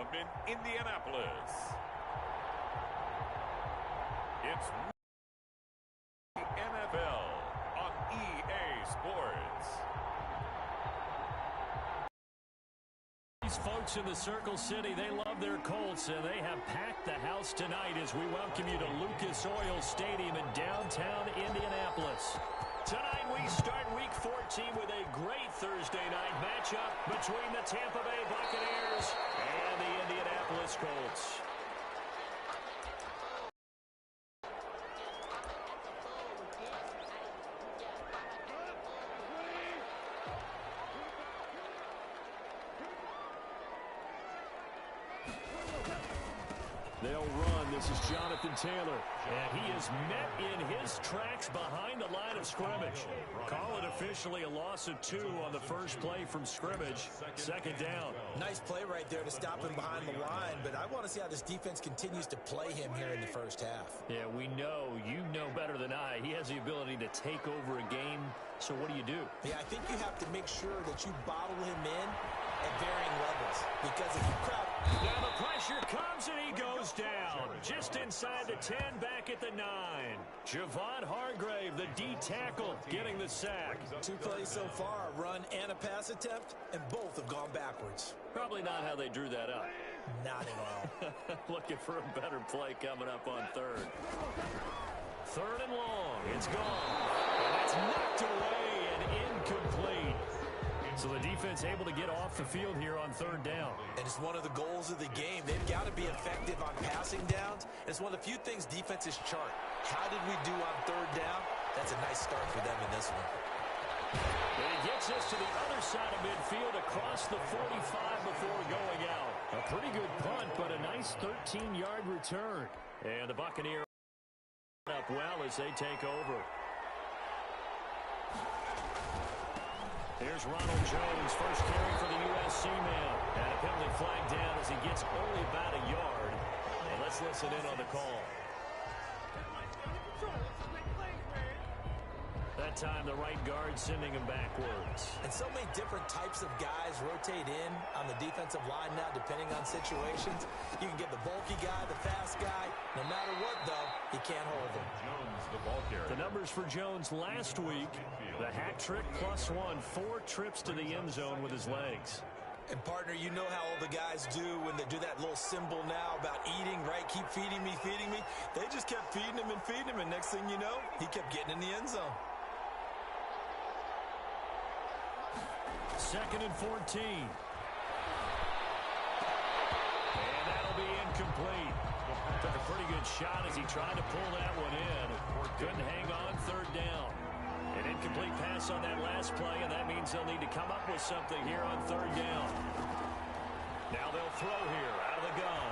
Stadium in Indianapolis. It's the NFL on EA Sports. These folks in the Circle City, they love their Colts, and they have packed the house tonight as we welcome you to Lucas Oil Stadium in downtown Indianapolis. Tonight we start Week 14 with a great Thursday night matchup between the Tampa Bay Buccaneers and the Indianapolis Colts. They'll run. This is Jonathan Taylor. And he is met in his tracks behind the line of scrimmage. Call it officially a loss of 2 on the first play from scrimmage. Second down. Nice play right there to stop him behind the line, but I want to see how this defense continues to play him here in the first half. Yeah, we know. You know better than I. He has the ability to take over a game. So what do you do? Yeah, I think you have to make sure that you bottle him in at varying levels, because if you crowd... Now the pressure comes and he goes down. Just inside the 10, back at the 9. Javon Hargrave, the D tackle, getting the sack. 2 plays so far, a run and a pass attempt, and both have gone backwards. Probably not how they drew that up. Not at all. Looking for a better play coming up on third. Third and long. It's gone. And that's knocked away and incomplete. So the defense able to get off the field here on third down. And it's one of the goals of the game. They've got to be effective on passing downs. It's one of the few things defenses chart. How did we do on third down? That's a nice start for them in this one. And he gets us to the other side of midfield across the 45 before going out. A pretty good punt, but a nice 13-yard return. And the Buccaneers up well as they take over. Here's Ronald Jones, first carry for the USC man. And a penalty flag down as he gets only about a yard. And let's listen in on the call. That time the right guard sending him backwards. And so many different types of guys rotate in on the defensive line now, depending on situations. You can get the bulky guy, the fast guy. No matter what, though, he can't hold him. Jones, the ball carrier. The numbers for Jones last week, the hat trick +1, 4 trips to the end zone with his legs. And, partner, you know how all the guys do when they do that little symbol now about eating, right? Keep feeding me, feeding me. They just kept feeding him, and next thing you know, he kept getting in the end zone. Second and 14. And that'll be incomplete. Took a pretty good shot as he tried to pull that one in. Couldn't hang on third down. An incomplete pass on that last play, and that means they'll need to come up with something here on third down. Now they'll throw here out of the gun.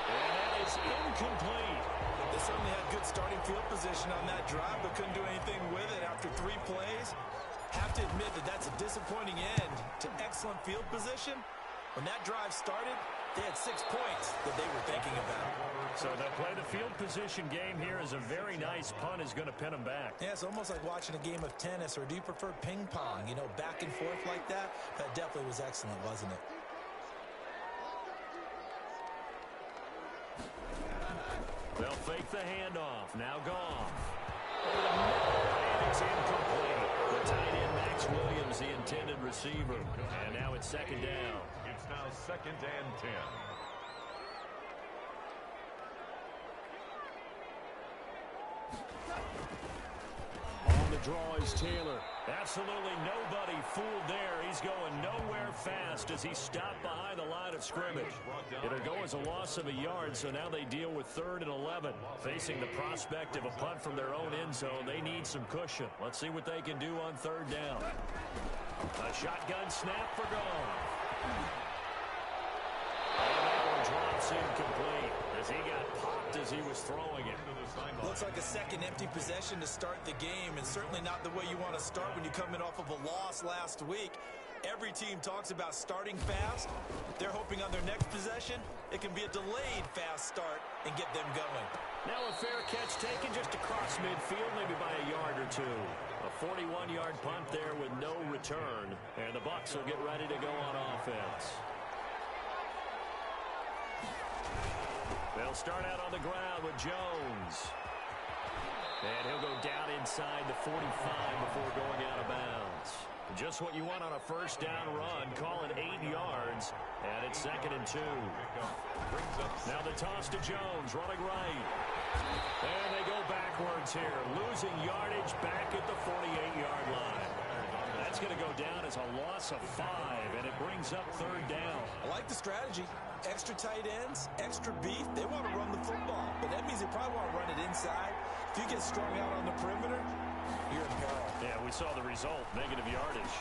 And that is incomplete. They certainly had good starting field position on that drive, but couldn't do anything with it after 3 plays. Have to admit that that's a disappointing end to excellent field position. When that drive started, they had 6 points that they were thinking about. So they'll play the field position game here as a very nice punt is going to pin them back. Yeah, it's almost like watching a game of tennis, or do you prefer ping pong? You know, back and forth like that? That definitely was excellent, wasn't it? They'll fake the handoff. Now Goff. And it's incomplete. The tight end, Max Williams, the intended receiver. And now it's second down. It's now 2nd and 10. On the draw is Taylor. Absolutely nobody fooled there. He's going nowhere fast as he stopped behind the line of scrimmage. It'll go as a loss of a yard, so now they deal with 3rd and 11. Facing the prospect of a punt from their own end zone, they need some cushion. Let's see what they can do on third down. A shotgun snap for Goff. And that one drops incomplete as he got popped as he was throwing it. Looks like a second empty possession to start the game, and certainly not the way you want to start when you come in off of a loss last week. Every team talks about starting fast. They're hoping on their next possession, it can be a delayed fast start and get them going. Now a fair catch taken just across midfield, maybe by a yard or two. A 41-yard punt there with no return, and the Bucs will get ready to go on offense. They'll start out on the ground with Jones. And he'll go down inside the 45 before going out of bounds. Just what you want on a first down run. Call it 8 yards. And it's 2nd and 2. Now the toss to Jones, running right. And they go backwards here. Losing yardage back at the 48-yard line. That's going to go down as a loss of 5, and it brings up 3rd down. I like the strategy. Extra tight ends, extra beef. They want to run the football, but that means they probably want to run it inside. If you get strung out on the perimeter, you're in peril. Yeah, we saw the result, negative yardage.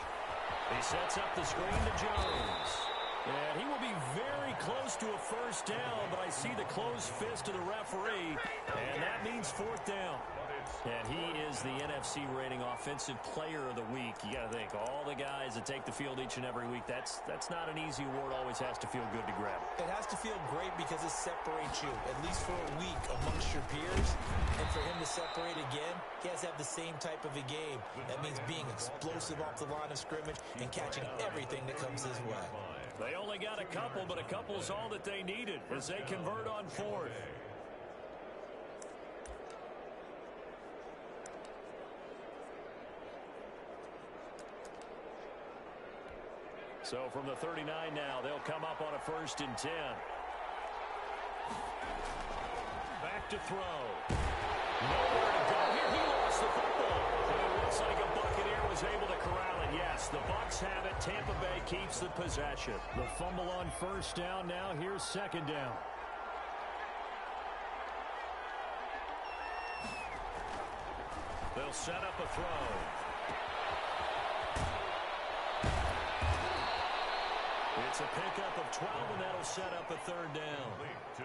He sets up the screen to Jones. And he will be very close to a first down, but I see the closed fist of the referee, and that means 4th down. And he is the NFC rating offensive player of the week. You got to think, all the guys that take the field each and every week, that's not an easy award. Always has to feel good to grab. It has to feel great because it separates you, at least for a week, amongst your peers. And for him to separate again, he has to have the same type of a game. That means being explosive off the line of scrimmage and catching everything that comes his way. They only got a couple, but a couple's all that they needed as they convert on 4th. So from the 39 now, they'll come up on a 1st and 10. Back to throw. Nowhere to go here. He lost the football. And it looks like a Buccaneer was able to corral it. Yes, the Bucs have it. Tampa Bay keeps the possession. The fumble on 1st down now. Here's 2nd down. They'll set up a throw. It's a pickup of 12, and that'll set up a 3rd down.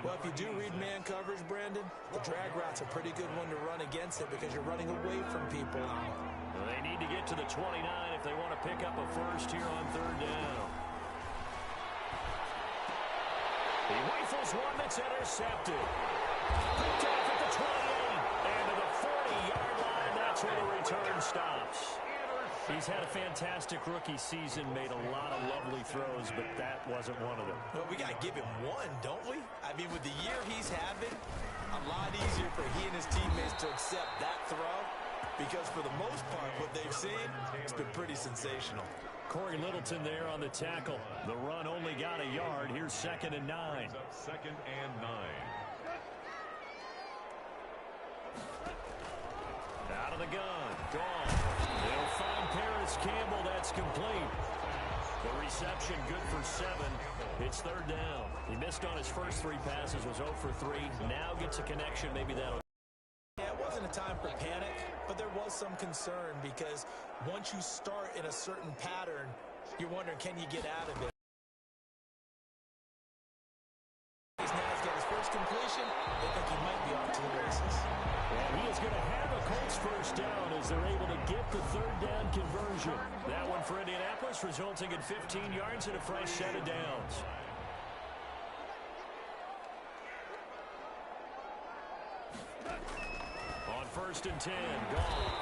Well, if you do read man coverage, Brandon, the drag route's a pretty good one to run against it because you're running away from people on it. Well, they need to get to the 29 if they want to pick up a first here on 3rd down. He rifles one that's intercepted. Picked off at the 28, and to the 40-yard line, that's where the return stops. He's had a fantastic rookie season, made a lot of lovely throws, but that wasn't one of them. Well, we got to give him one, don't we? I mean, with the year he's having, a lot easier for he and his teammates to accept that throw because for the most part, what they've seen, it's been pretty sensational. Corey Littleton there on the tackle. The run only got a yard. Here's 2nd and 9. 2nd and 9. Out of the gun. Gone. They'll find Paris Campbell. That's complete. The reception good for 7. It's 3rd down. He missed on his first 3 passes, was 0 for 3. Now gets a connection. Maybe that'll... Yeah, it wasn't a time for panic, but there was some concern because once you start in a certain pattern, you're wondering, can you get out of it? He's got his first completion. They think he might be off to the races. And he is going to have a Colts first down as they're able to get the 3rd down conversion. That one for Indianapolis resulting in 15 yards and a fresh set of downs. On 1st and 10, gone.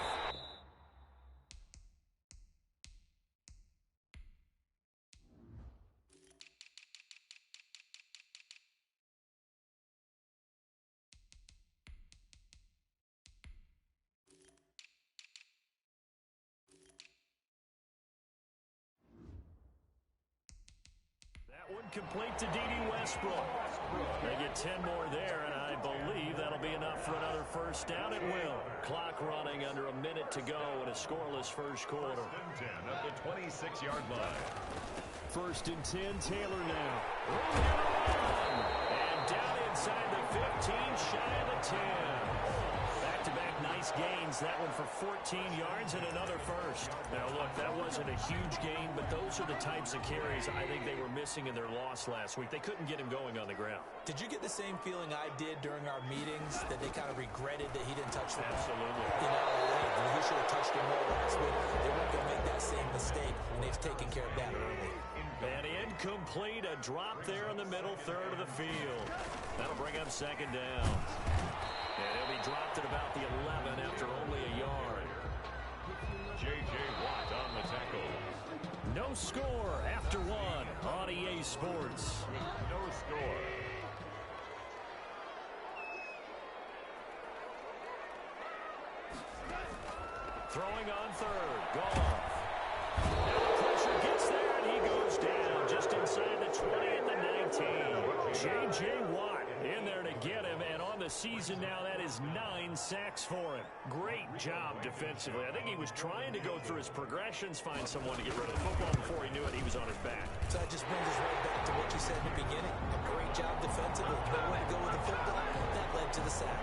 Complete to D.D. Westbrook. They get 10 more there, and I believe that'll be enough for another first down. It will. Clock running under a minute to go in a scoreless first quarter. 1st and 10 at the 26-yard line. 1st and 10, Taylor now. And down inside the 15, shy of the 10. Back-to-back nice gains. That one for 14 yards and another first. Now, look, that wasn't a huge gain, but those are the types of carries I think they were missing in their loss last week. They couldn't get him going on the ground. Did you get the same feeling I did during our meetings, that they kind of regretted that he didn't touch the ball? Absolutely. You know, he should have touched him more last week. They weren't going to make that same mistake, and they've taken care of that early. And incomplete, a drop there in the middle third of the field. That'll bring up 2nd down. And he'll be dropped at about the 11 after only a yard. J.J. Watt on the tackle. No score after 1 on EA Sports. No score. Throwing on third. Goff. Now the pressure gets there, and he goes down just inside the 20 at the 19. J.J. Watt in there to get him, and on the season now, that is 9 sacks for him. Great job defensively. I think he was trying to go through his progressions, find someone to get rid of the football. Before he knew it, he was on his back. So that just brings us right back to what you said in the beginning. A great job defensively. Nowhere to go with the football. That led to the sack.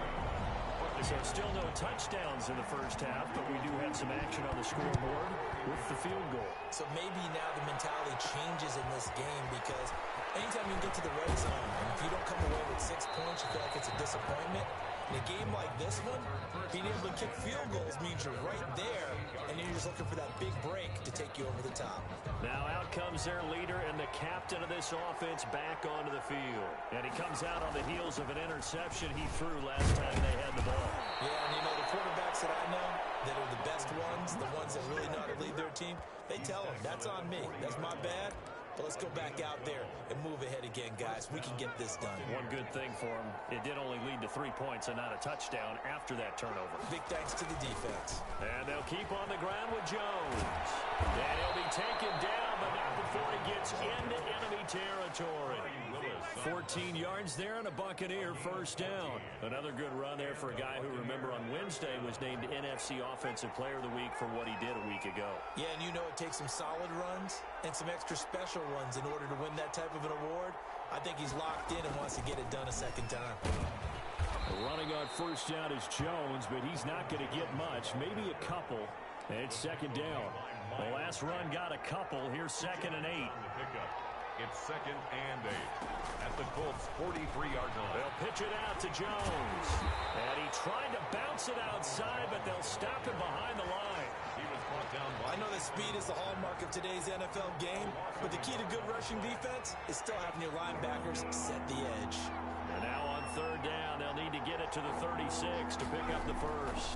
So still no touchdowns in the first half, but we do have some action on the scoreboard with the field goal. So maybe now the mentality changes in this game, because anytime you get to the red zone, and if you don't come away with 6 points, you feel like it's a disappointment. In a game like this one, being able to kick field goals means you're right there, and you're just looking for that big break to take you over the top. Now out comes their leader and the captain of this offense back onto the field. And he comes out on the heels of an interception he threw last time they had the ball. Yeah, and you know, the quarterbacks that I know that are the best ones, the ones that really know how to lead their team, they tell them, that's on me. That's my bad. But let's go back out there and move ahead again, guys. We can get this done. One good thing for him, it did only lead to 3 points and not a touchdown after that turnover. Big thanks to the defense. And they'll keep on the ground with Jones. And he'll be taken down, but not before he gets into enemy territory. 14 yards there and a Buccaneer first down. Another good run there for a guy who, remember, on Wednesday was named NFC Offensive Player of the Week for what he did a week ago. Yeah, and you know it takes some solid runs and some extra special runs in order to win that type of an award. I think he's locked in and wants to get it done a second time. Running on first down is Jones, but he's not going to get much, maybe a couple. And it's second down. The last run got a couple. Here's 2nd and 8. It's 2nd and 8 at the Colts' 43-yard line. They'll pitch it out to Jones. And he tried to bounce it outside, but they'll stop him behind the line. He was brought down. I know that speed is the hallmark of today's NFL game, but the key to good rushing defense is still having your linebackers set the edge. And now on third down, they'll need to get it to the 36 to pick up the first.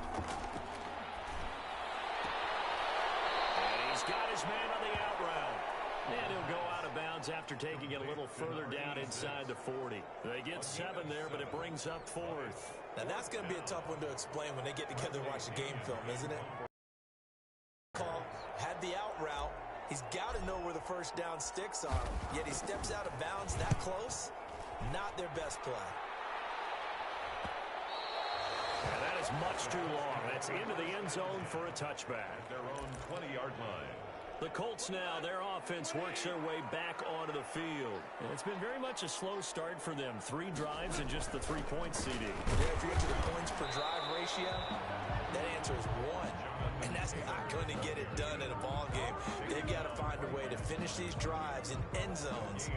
And he's got his man on the out route. And he'll go out of bounds after taking it a little further down inside the 40. They get 7 there, but it brings up 4th. Now that's going to be a tough one to explain when they get together and watch the game film, isn't it? Call had the out route. He's got to know where the first down sticks are, yet he steps out of bounds that close. Not their best play. And that is much too long. That's into the end zone for a touchback. Their own 20-yard line. The Colts now, their offense works their way back onto the field. And it's been very much a slow start for them. 3 drives and just the 3-point CD. Yeah, if you get to the points per drive ratio, that answer is 1. And that's not going to get it done in a ball game. They've got to find a way to finish these drives in end zones,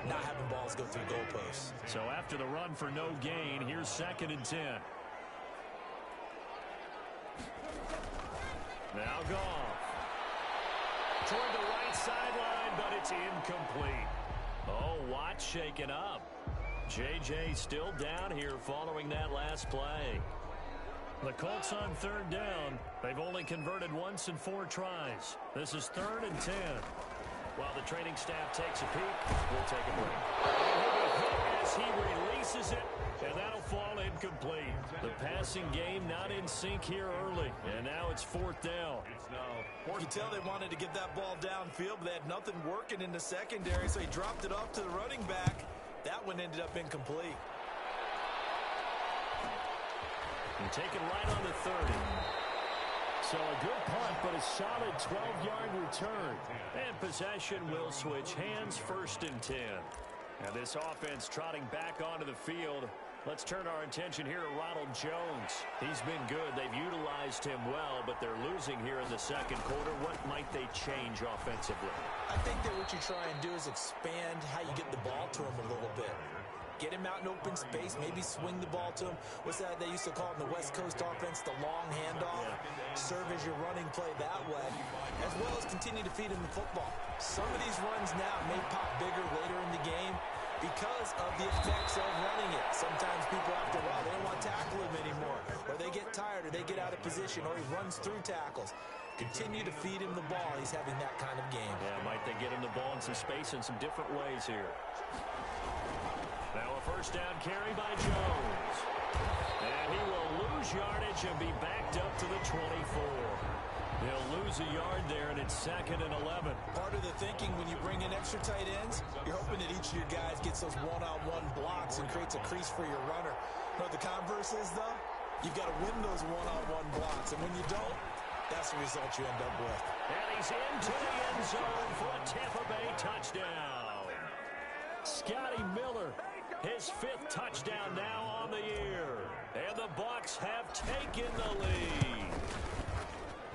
not having balls go through goalposts. So after the run for no gain, here's 2nd and 10. Now Goff. Toward the right sideline, but it's incomplete. Oh, Watt shaken up. J.J. still down here following that last play. The Colts on third down. They've only converted once in 4 tries. This is 3rd and 10. While the training staff takes a peek, we'll take a break. And he'll be hit as he releases it, and that'll fall incomplete. The passing game not in sync here early, and now it's 4th down. You can tell they wanted to get that ball downfield, but they had nothing working in the secondary, so he dropped it off to the running back. That one ended up incomplete. And taken right on the 30. So a good punt, but a solid 12-yard return. And possession will switch hands, 1st and 10. And this offense trotting back onto the field. Let's turn our attention here to Ronald Jones. He's been good. They've utilized him well, but they're losing here in the second quarter. What might they change offensively? I think that what you try and do is expand how you get the ball to him a little bit. Get him out in open space, maybe swing the ball to him. What's that they used to call in the West Coast offense, the long handoff? Serve as your running play that way, as well as continue to feed him the football. Some of these runs now may pop bigger later in the game because of the effects of running it. Sometimes people, after a while, they don't want to tackle him anymore, or they get tired, or they get out of position, or he runs through tackles. Continue to feed him the ball. He's having that kind of game. Yeah, might they get him the ball in some space in some different ways here. Now a first down carry by Jones. And he will lose yardage and be backed up to the 24. They'll lose a yard there, and it's 2nd and 11. Part of the thinking when you bring in extra tight ends, you're hoping that each of your guys gets those one-on-one blocks and creates a crease for your runner. You know what the converse is, though? You've got to win those one-on-one blocks, and when you don't, that's the result you end up with. And he's into the end zone for a Tampa Bay touchdown. Scotty Miller, his 5th touchdown now on the year. And the Bucs have taken the lead.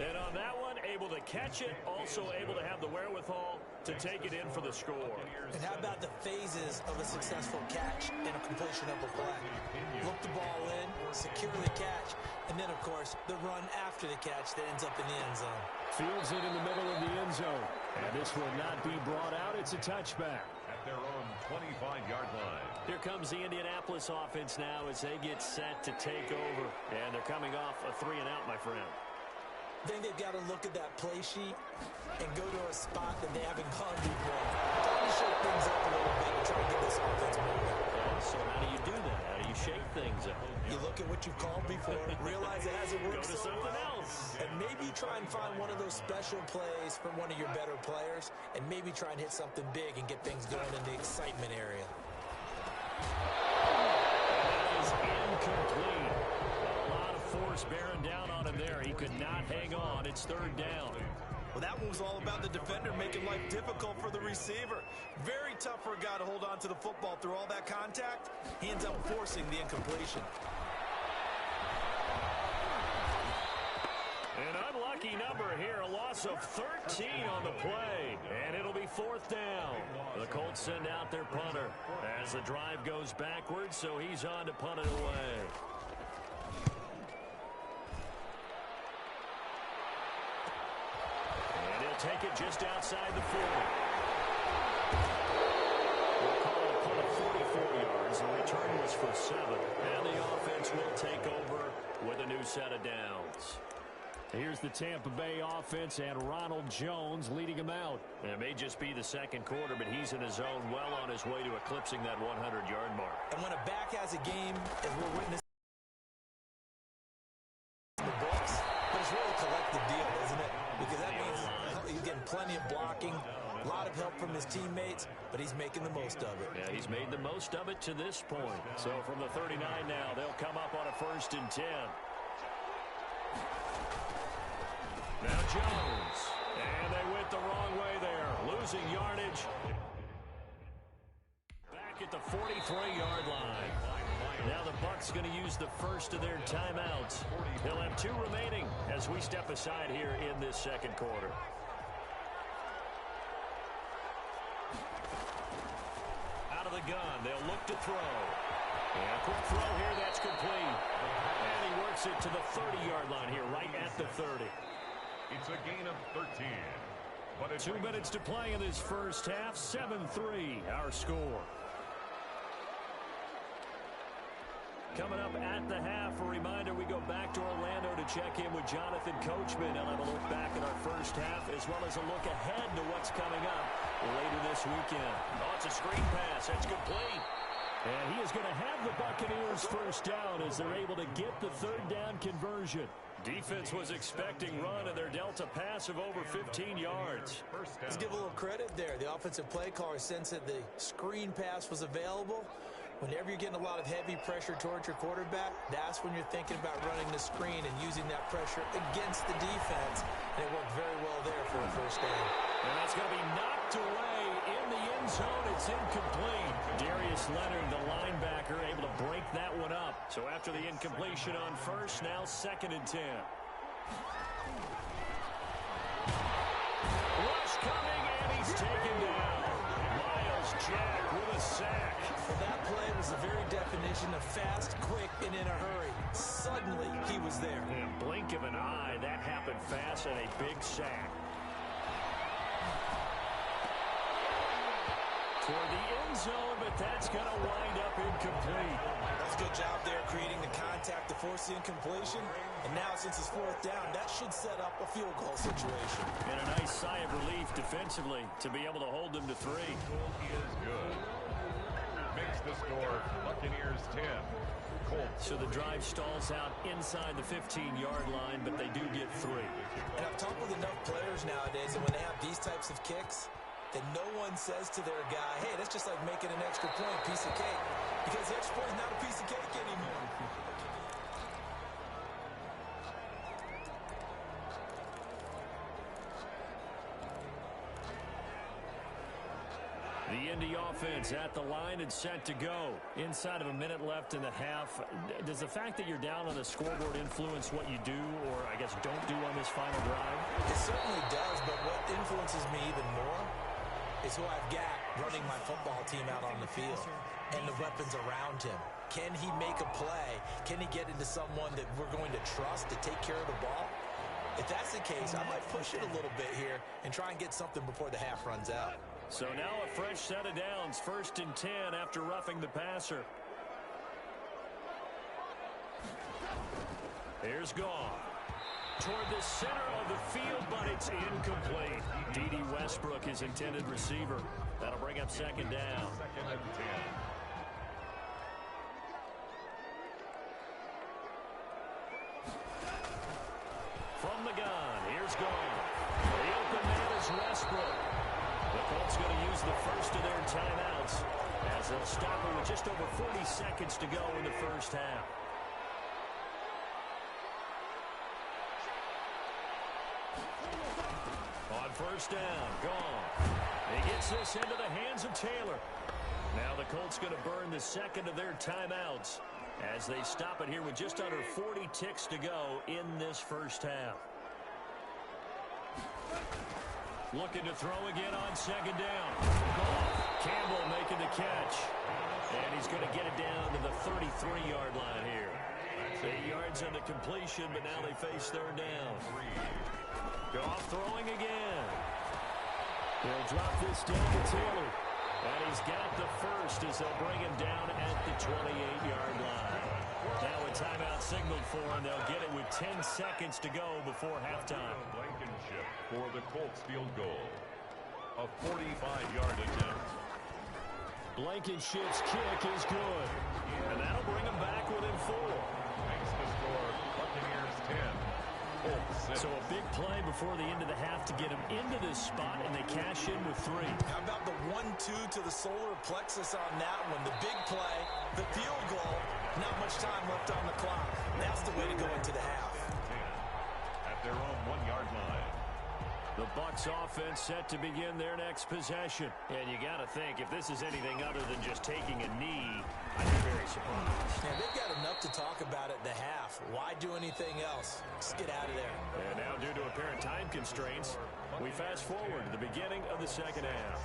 And on that one, able to catch it, also able to have the wherewithal to take it in for the score. And how about the phases of a successful catch and a completion of a play? Look the ball in, secure the catch, and then, of course, the run after the catch that ends up in the end zone. Fields it in the middle of the end zone. And this will not be brought out. It's a touchback. At their own 25-yard line. Here comes the Indianapolis offense now as they get set to take over. And they're coming off a 3-and-out, my friend. I think they've got to look at that play sheet and go to a spot that they haven't gone before. Trying to shake things up a little bit and try to get this offense moving. So how do you do that? How do you shake things up? You look at what you've called before, realize it hasn't worked Go to something else. and maybe try and find one of those special plays from one of your better players, and maybe try and hit something big and get things going in the excitement area. That is incomplete. A lot of force bearing down on him there. He could not hang on. It's 3rd down. Well, that one was all about the defender making life difficult for the receiver. Very tough for a guy to hold on to the football through all that contact. He ends up forcing the incompletion. An unlucky number here, a loss of 13 on the play, and it'll be 4th down. The Colts send out their punter as the drive goes backwards, so he's on to punt it away. And he'll take it just outside the 40. We'll call it a punt of 44 yards. The return was for 7, and the offense will take over with a new set of downs. Here's the Tampa Bay offense and Ronald Jones leading him out. And it may just be the 2nd quarter, but he's in his zone well on his way to eclipsing that 100-yard mark. And when a back has a game, as we're witnessing in the books, but it's really a collective deal, isn't it? Because that means he's getting plenty of blocking, a lot of help from his teammates, but he's making the most of it. Yeah, he's made the most of it to this point. So from the 39 now, they'll come up on a 1st and 10. Now Jones, and they went the wrong way there, losing yardage. Back at the 43-yard line. Now the Bucs going to use the first of their timeouts. They'll have 2 remaining as we step aside here in this 2nd quarter. Out of the gun, they'll look to throw. And a quick throw here, that's complete. And he works it to the 30-yard line here, right at the 30. It's a gain of 13. But 2 minutes to play in this first half. 7-3, our score. Coming up at the half, a reminder, we go back to Orlando to check in with Jonathan Coachman. I'll have a look back at our first half as well as a look ahead to what's coming up later this weekend. Oh, it's a screen pass. That's complete. And he is going to have the Buccaneers first down as they're able to get the 3rd down conversion. Defense was expecting run, and they're dealt a pass of over 15 yards. Let's give a little credit there. The offensive play caller sensed that the screen pass was available. Whenever you're getting a lot of heavy pressure towards your quarterback, that's when you're thinking about running the screen and using that pressure against the defense. And it worked very well there for a first down. And that's going to be knocked away in the end zone. It's incomplete. Darius Leonard, the linebacker, able to break that one up. So after the incompletion on first, now 2nd and 10. Rush coming, and he's taken down. Miles Jack with a sack. Well, that play was the very definition of fast, quick, and in a hurry. Suddenly, he was there. In a blink of an eye, that happened fast, and a big sack. Toward the end zone, but that's going to wind up incomplete. That's a good job there creating the contact to force the incompletion. And now, since it's 4th down, that should set up a field goal situation. And a nice sigh of relief defensively to be able to hold them to 3. He is good. Makes the the score. Buccaneers 10. Colts. So the drive stalls out inside the 15-yard line, but they do get 3. And I've talked with enough players nowadays that when they have these types of kicks, that no one says to their guy, hey, that's just like making an extra point, piece of cake. Because the extra point is not a piece of cake anymore. The Indy offense at the line and set to go. Inside of a minute left in the half. Does the fact that you're down on the scoreboard influence what you do, or I guess don't do on this final drive? It certainly does, but what influences me even more is who I've got running my football team out on the field and the weapons around him. Can he make a play? Can he get into someone that we're going to trust to take care of the ball? If that's the case, I might push it a little bit here and try and get something before the half runs out. So now a fresh set of downs, 1st and 10 after roughing the passer. Here's Gone. Toward the center of the field, but it's incomplete. D.D. Westbrook, his intended receiver. That'll bring up 2nd down. 2nd and 10. From the gun, here's Gone. The open man is Westbrook. The Colts going to use the first of their timeouts as they'll stop it with just over 40 seconds to go in the first half. On 1st down, Gone. He gets this into the hands of Taylor. Now the Colts going to burn the 2nd of their timeouts as they stop it here with just under 40 ticks to go in this first half. Looking to throw again on 2nd down. Goff, Campbell making the catch. And he's going to get it down to the 33-yard line here. 8 yards on the completion, but now they face 3rd down. Goff throwing again. They'll drop this down to Taylor. And he's got the first as they'll bring him down at the 28-yard line. Now a timeout signaled for him. They'll get it with 10 seconds to go before halftime. Blankenship for the Colts field goal. A 45-yard attempt. Blankenship's kick is good. And that'll bring him back within 4. Makes the score Buccaneers 10. Colts 6. So a big play before the end of the half to get him into this spot, and they cash in with 3. How about the 1-2 to the solar plexus on that one? The big play, the field goal, not much time left on the clock. That's the way to go into the half. 10 at their own 1-yard line. The Bucs offense set to begin their next possession. And you got to think, if this is anything other than just taking a knee, I'd be very surprised. Yeah, they've got enough to talk about at the half. Why do anything else? Just get out of there. And now, due to apparent time constraints, we fast forward to the beginning of the 2nd half.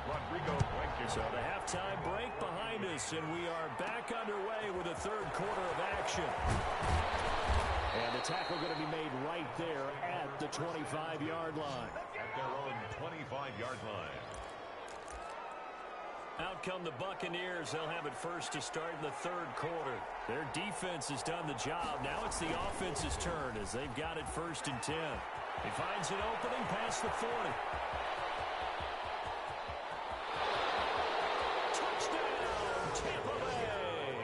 Rodrigo Blankenship. So the halftime break behind us, and we are back underway with the 3rd quarter of action. And the tackle going to be made right there at the 25-yard line. At their own 25-yard line. Out come the Buccaneers. They'll have it first to start in the 3rd quarter. Their defense has done the job. Now it's the offense's turn as they've got it 1st and 10. He finds an opening past the 40. Touchdown, Tampa Bay!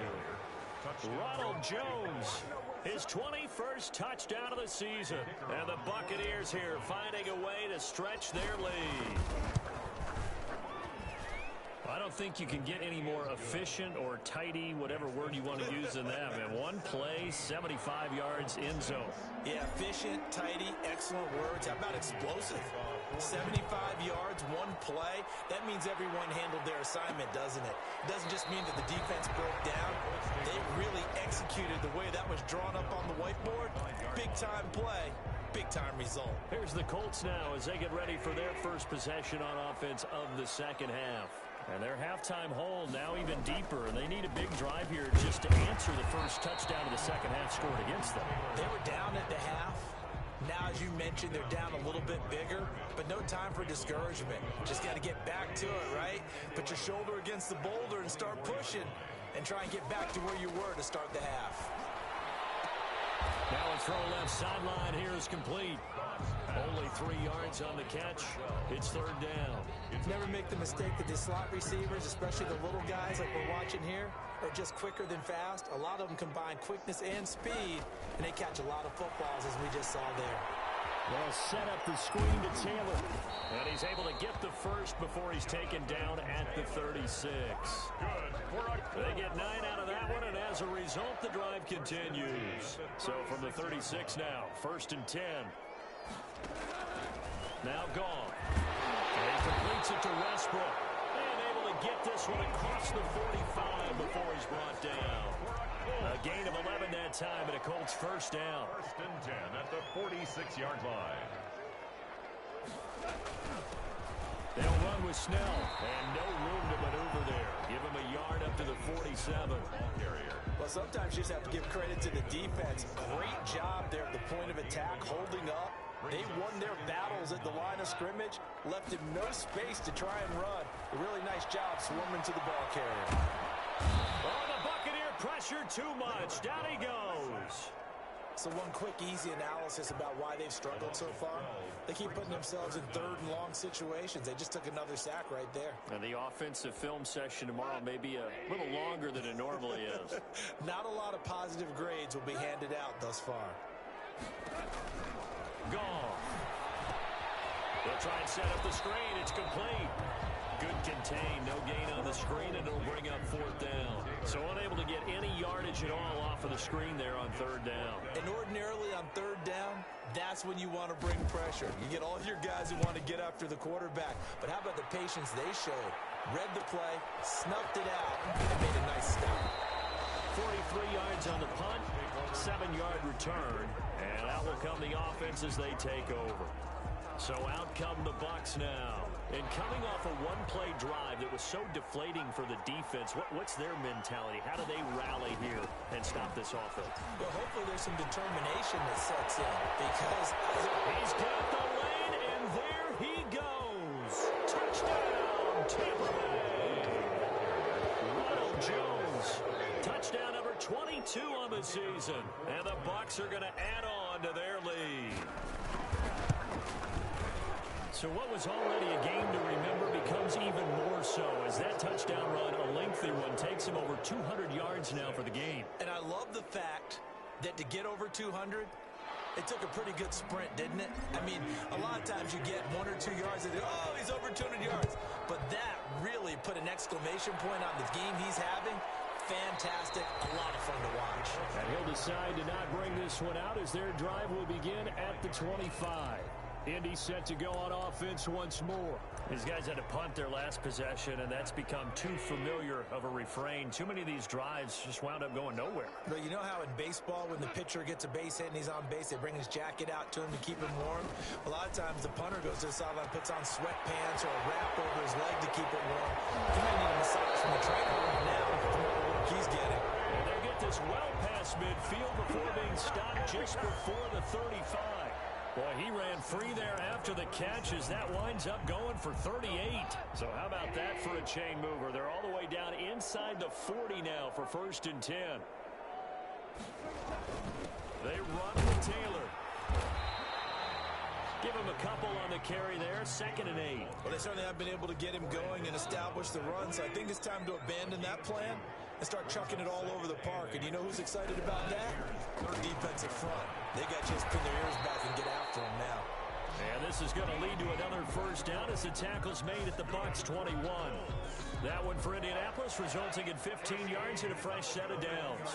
Ronald Jones, his 21st touchdown of the season. And the Buccaneers here finding a way to stretch their lead. I don't think you can get any more efficient or tidy, whatever word you want to use in that, man. One play, 75 yards, end zone. Yeah, efficient, tidy, excellent words. How about explosive? 75 yards, one play. That means everyone handled their assignment, doesn't it? It doesn't just mean that the defense broke down. They really executed the way that was drawn up on the whiteboard. Big-time play, big-time result. Here's the Colts now as they get ready for their first possession on offense of the 2nd half. And their halftime hole now even deeper. And they need a big drive here just to answer the first touchdown of the 2nd half scored against them. They were down at the half. Now, as you mentioned, they're down a little bit bigger, but no time for discouragement. Just got to get back to it, right? Put your shoulder against the boulder and start pushing and try and get back to where you were to start the half. Now a throw left sideline here is complete. Only 3 yards on the catch. It's third down. Never make the mistake that the slot receivers, especially the little guys like we're watching here, are just quicker than fast. A lot of them combine quickness and speed, and they catch a lot of footballs, as we just saw there. They'll set up the screen to Taylor. And he's able to get the first before he's taken down at the 36. They get 9 out of that one, and as a result, the drive continues. So from the 36 now, 1st and 10. Now gone. And he completes it to Westbrook. And able to get this one across the 45 before he's brought down. A gain of 11 that time, and a Colts first down. 1st and 10 at the 46-yard line. They'll run with Snell, and no room to maneuver there. Give him a yard up to the 47. Ball carrier. Well, sometimes you just have to give credit to the defense. Great job there at the point of attack, holding up. They won their battles at the line of scrimmage, left him no space to try and run. A really nice job swarming to the ball carrier. Oh, the Buccaneer pressure too much. Down he goes. So one quick, easy analysis about why they've struggled so far. They keep putting themselves in 3rd and long situations. They just took another sack right there. And the offensive film session tomorrow may be a little longer than it normally is. Not a lot of positive grades will be handed out thus far. Gone. They'll try and set up the screen. It's complete. Good contain. No gain on the screen, and it'll bring up 4th down. So unable to get any yardage at all off of the screen there on 3rd down. And ordinarily on 3rd down, that's when you want to bring pressure. You get all your guys who want to get after the quarterback. But how about the patience they showed? Read the play, snuffed it out, and made a nice stop. 43 yards on the punt, 7-yard return, and out will come the offense as they take over. So out come the Bucs now. And coming off a one-play drive that was so deflating for the defense, what's their mentality? How do they rally here and stop this offense? Well, hopefully there's some determination that sets in because he's got the lane, and there he goes. Touchdown, Tampa Bay. Ronald Jones. Touchdown number 22 on the season. And the Bucs are going to add on to their lead. So what was already a game to remember becomes even more so as that touchdown run, a lengthy one, takes him over 200 yards now for the game. And I love the fact that to get over 200, it took a pretty good sprint, didn't it? I mean, a lot of times you get 1 or 2 yards and oh, he's over 200 yards. But that really put an exclamation point on the game he's having. Fantastic, a lot of fun to watch. And he'll decide to not bring this one out as their drive will begin at the 25. Indy set to go on offense once more. These guys had to punt their last possession, and that's become too familiar of a refrain. Too many of these drives just wound up going nowhere. But you know how in baseball, when the pitcher gets a base hit and he's on base, they bring his jacket out to him to keep him warm? A lot of times the punter goes to the sideline, puts on sweatpants or a wrap over his leg to keep it warm. He might need a massage from the trainer right now from all the work he's getting. And they get this well past midfield before being stopped just before the 35. Boy, he ran free there after the catch as that winds up going for 38. So how about that for a chain mover? They're all the way down inside the 40 now for 1st and 10. They run with Taylor. Give him a couple on the carry there, 2nd and 8. Well, they certainly have been able to get him going and establish the run, so I think it's time to abandon that plan and start chucking it all over the park. And you know who's excited about that? Their defensive front. They got to just pin their ears back and get after him now. And this is going to lead to another first down as the tackle's made at the Bucs 21. That one for Indianapolis, resulting in 15 yards and a fresh set of downs.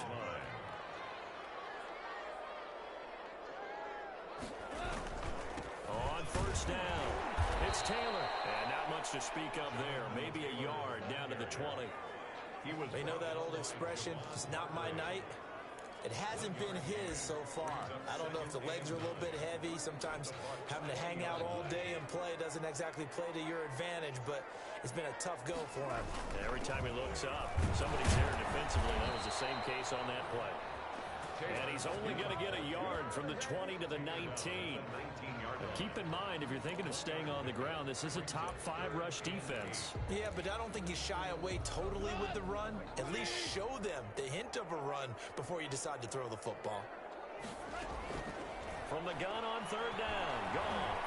On 1st down, it's Taylor. And not much to speak of there. Maybe a yard down to the 20. They know that old expression, it's not my night. It hasn't been his so far. I don't know if the legs are a little bit heavy. Sometimes having to hang out all day and play doesn't exactly play to your advantage, but it's been a tough go for him. Every time he looks up, somebody's there defensively. That was the same case on that play. And he's only going to get a yard from the 20 to the 19. Keep in mind, if you're thinking of staying on the ground, this is a top 5 rush defense. Yeah, but I don't think you shy away totally with the run. At least show them the hint of a run before you decide to throw the football. From the gun on third down. Goff.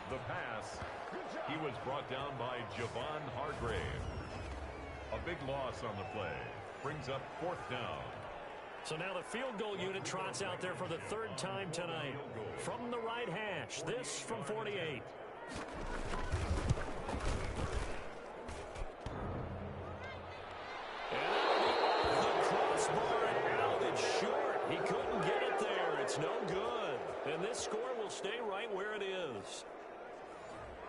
The pass. He was brought down by Javon Hargrave. A big loss on the play. Brings up fourth down. So now the field goal unit trots out there for the third time tonight. From the right hash. This from 48. And the crossbar and out. It's short. He couldn't get it there. It's no good. And this score will stay right where it is.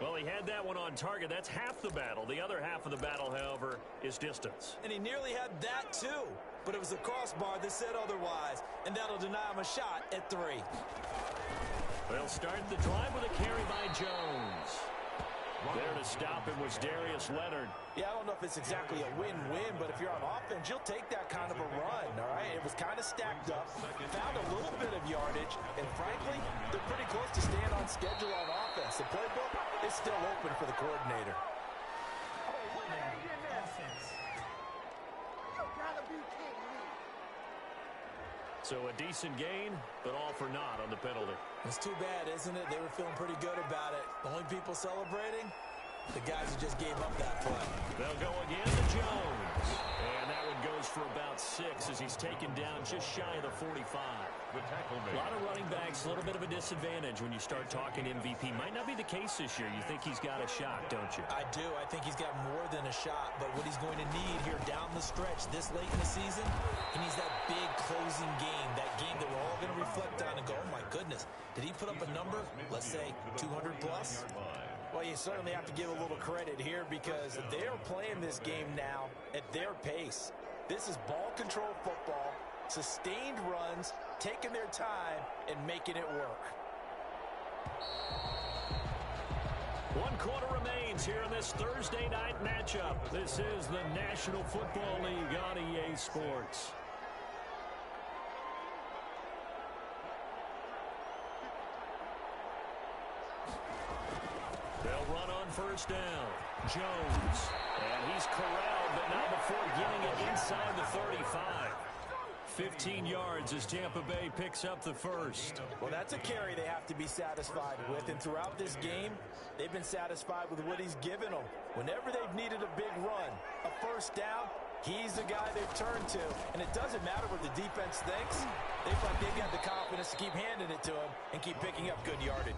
Well, he had that one on target. That's half the battle. The other half of the battle, however, is distance. And he nearly had that, too. But it was the crossbar that said otherwise. And that'll deny him a shot at 3. They'll start the drive with a carry by Jones. There to stop him was Darius Leonard. Yeah, I don't know if it's exactly a win-win, but if you're on offense, you'll take that kind of a run, all right? It was kind of stacked up, found a little bit of yardage, and frankly, they're pretty close to staying on schedule on offense. The playbook is still open for the coordinator. So a decent gain, but all for naught on the penalty. It's too bad, isn't it? They were feeling pretty good about it. The only people celebrating, the guys who just gave up that play. They'll go again to Jones. And that one goes for about 6 as he's taken down just shy of the 45. The tackle made. A lot of running backs, a little bit of a disadvantage when you start talking MVP. Might not be the case this year. You think he's got a shot, don't you? I do. I think he's got more than a shot. But what he's going to need here down the stretch this late in the season, he needs that big closing game, that game that we're all going to reflect on and go, oh, my goodness, did he put up a number, let's say, 200 plus? Well, you certainly have to give a little credit here because they're playing this game now at their pace. This is ball control football, sustained runs, taking their time, and making it work. 1 quarter remains here in this Thursday night matchup. This is the National Football League on EA Sports. They'll run on first down. Jones. And he's corralled, but not before getting it inside the 35. 15 yards as Tampa Bay picks up the first. Well, that's a carry they have to be satisfied with. And throughout this game, they've been satisfied with what he's given them. Whenever they've needed a big run, a first down, he's the guy they've turned to. And it doesn't matter what the defense thinks. They feel like they've got the confidence to keep handing it to him and keep picking up good yardage.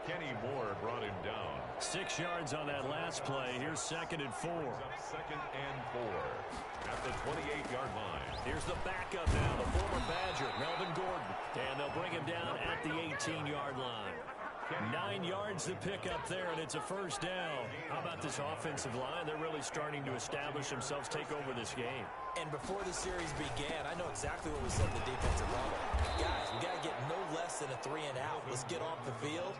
Kenny Moore brought him down. 6 yards on that last play. Here's 2nd and 4. Second and 4 at the 28-yard line. Here's the backup now, the former Badger, Melvin Gordon. And they'll bring him down at the 18-yard line. 9 yards to pick up there, and it's a first down. How about this offensive line? They're really starting to establish themselves, take over this game. And before the series began, I know exactly what we said at the defensive level. Guys, we got to get no less than a 3 and out. Let's get off the field.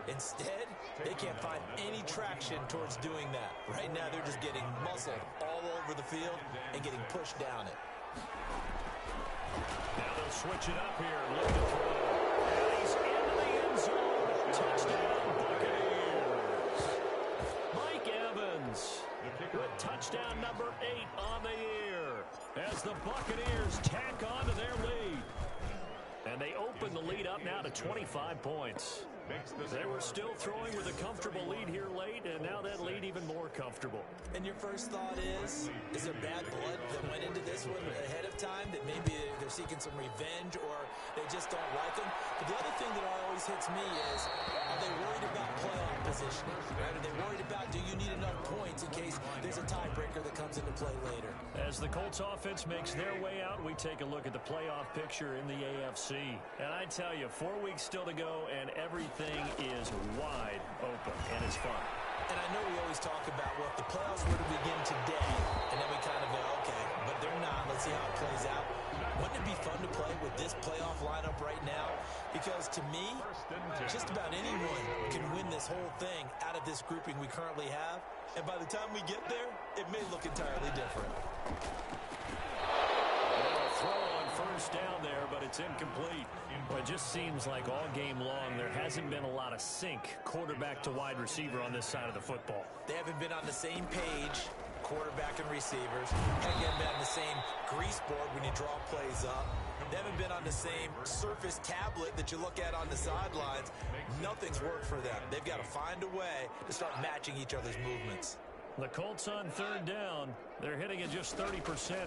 Instead, they can't find any traction towards doing that. Right now, they're just getting muscled all over the field and getting pushed down it. Now they'll switch it up here. Look to throw. And he's into the end zone. Touchdown, Buccaneers. Mike Evans with touchdown number 8 on the year as the Buccaneers tack on to their lead. And they open the lead up now to 25 points. They were still throwing with a comfortable lead here late, and now that lead even more comfortable. And your first thought is there bad blood that went into this one ahead of time, that maybe they're seeking some revenge or they just don't like them? But the other thing that always hits me is, are they worried about playoff positioning? Right? Are they worried about, do you need enough points in case there's a tiebreaker that comes into play later? As the Colts offense makes their way out, we take a look at the playoff picture in the AFC. And I tell you, 4 weeks still to go, and everything is wide open, and it's fun. And I know we always talk about, well, if the playoffs were to begin today, and then we kind of go, okay, but they're not. Let's see how it plays out. Wouldn't it be fun to play with this playoff lineup right now? Because to me, just about anyone can win this whole thing out of this grouping we currently have. And by the time we get there, it may look entirely different. Throw on first first down there, but it's incomplete. Well, it just seems like all game long there hasn't been a lot of sync quarterback to wide receiver on this side of the football. They haven't been on the same page, quarterback and receivers. They haven't been on the same grease board when you draw plays up. They haven't been on the same surface tablet that you look at on the sidelines. Nothing's worked for them. They've got to find a way to start matching each other's movements. The Colts on third down. They're hitting at just 30%,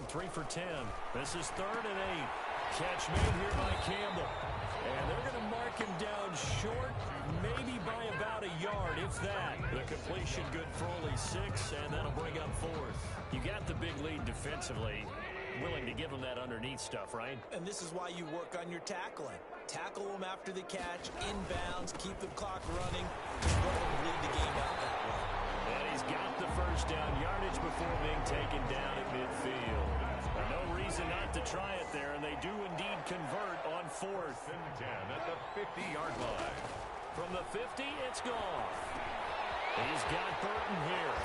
3 for 10. This is 3rd and 8. Catch made here by Campbell. And they're going to mark him down short, maybe by about a yard, if that. The completion good for only 6, and that'll bring up 4th. You got the big lead defensively. Willing to give them that underneath stuff, right? And this is why you work on your tackling. Tackle them after the catch, inbounds, keep the clock running. Just go ahead and lead the game out that way. And he's got the first down yardage before being taken down at midfield. No reason not to try it there, and they do indeed convert on 4th and 10 at the 50-yard line. From the 50, it's gone. He's got Burton here.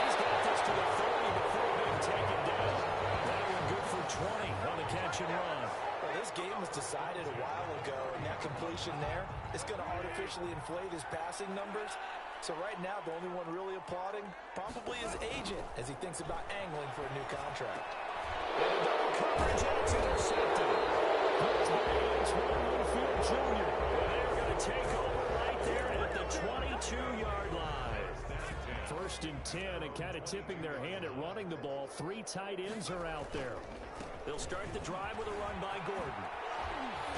He's got this to the 30 before being taken down. That one good for 20 on the catch and run. Well, this game was decided a while ago, and that completion there is going to artificially inflate his passing numbers. So right now, the only one really applauding probably his agent as he thinks about angling for a new contract. And the double coverage, and it's intercepted. It's Winfield Jr. And they're going to take over right there at the 22-yard line. 1st and 10, and kind of tipping their hand at running the ball. 3 tight ends are out there. They'll start the drive with a run by Gordon.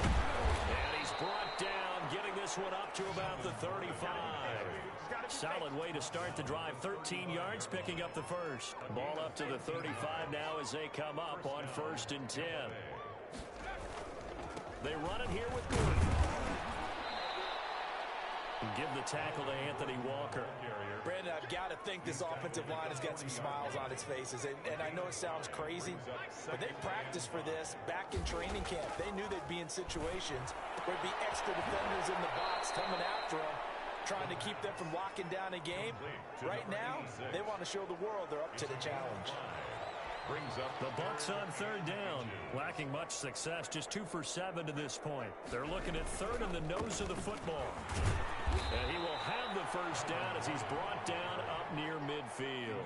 And he's brought down, getting this one up to about the 35. Solid way to start the drive. 13 yards, picking up the first. Ball up to the 35 now as they come up on 1st and 10. They run it here with Gordon. And give the tackle to Anthony Walker. Brandon, I've got to think this offensive line has got some smiles on its faces. And I know it sounds crazy, but they practiced for this back in training camp. They knew they'd be in situations where there'd be extra defenders in the box coming after them, trying to keep them from locking down a game. Right now, they want to show the world they're up to the challenge. Brings up the Bucs on 3rd down. Lacking much success, just 2 for 7 to this point. They're looking at 3rd in the nose of the football. And he will have the first down as he's brought down up near midfield.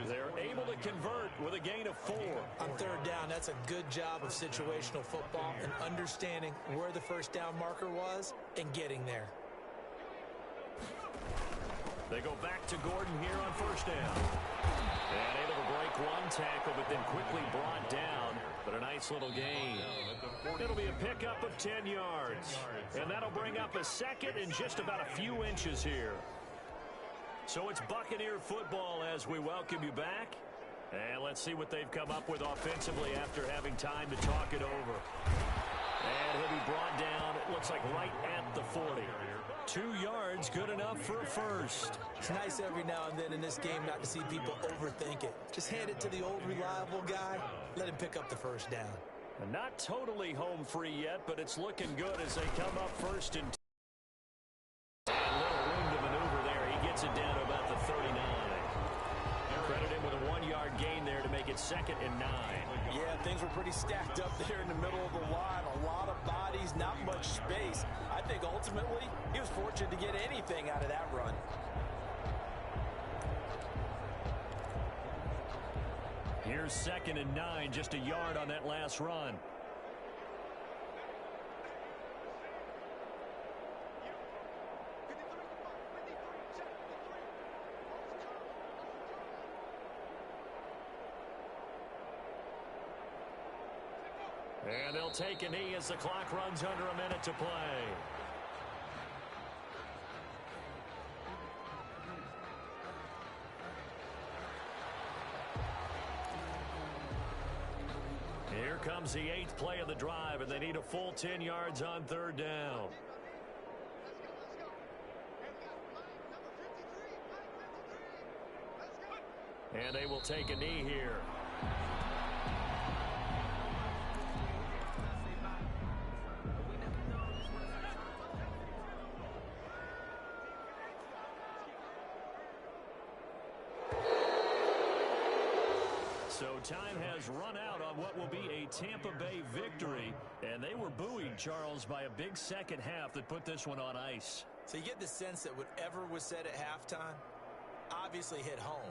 They're able to convert with a gain of 4. On 3rd down, that's a good job of situational football and understanding where the first down marker was and getting there. They go back to Gordon here on 1st down. And able to break one tackle, but then quickly brought down. But a nice little gain. It'll be a pickup of 10 yards. And that'll bring up a 2nd and just about a few inches here. So it's Buccaneer football as we welcome you back. And let's see what they've come up with offensively after having time to talk it over. And he'll be brought down, it looks like right at the 40. 2 yards, good enough for a first. It's nice every now and then in this game not to see people overthink it. Just hand it to the old reliable guy. Let him pick up the first down. And not totally home free yet, but it's looking good as they come up 1st and 10. A little room to maneuver there. He gets it down to about the 39. Credit him with a 1-yard gain there to make it 2nd and 9. Yeah, things were pretty stacked up there in the middle of the line. A lot of bodies, not much space. I think ultimately he was fortunate to get anything out of that run. Here's 2nd and 9, just a yard on that last run. And they'll take a knee as the clock runs under a minute to play. Here comes the 8th play of the drive, and they need a full 10 yards on 3rd down. And they will take a knee here. So time has run out on what will be a Tampa Bay victory. And they were buoyed, Charles, by a big second half that put this one on ice. So you get the sense that whatever was said at halftime obviously hit home.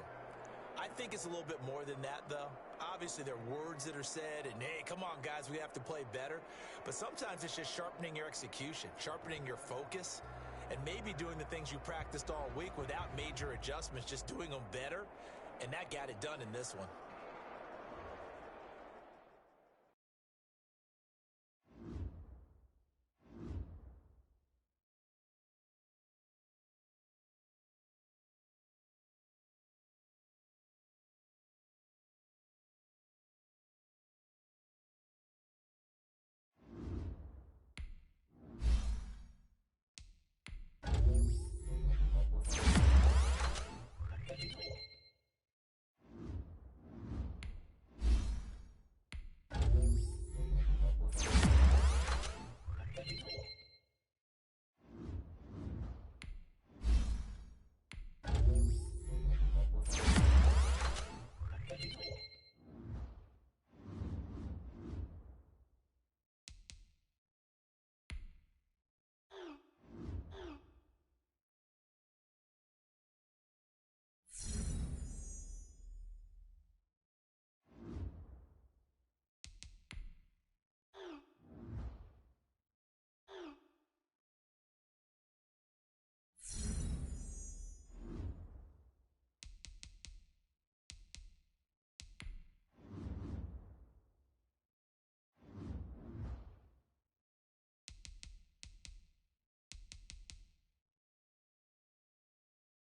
I think it's a little bit more than that, though. Obviously, there are words that are said, and, hey, come on, guys, we have to play better. But sometimes it's just sharpening your execution, sharpening your focus, and maybe doing the things you practiced all week without major adjustments, just doing them better. And that got it done in this one.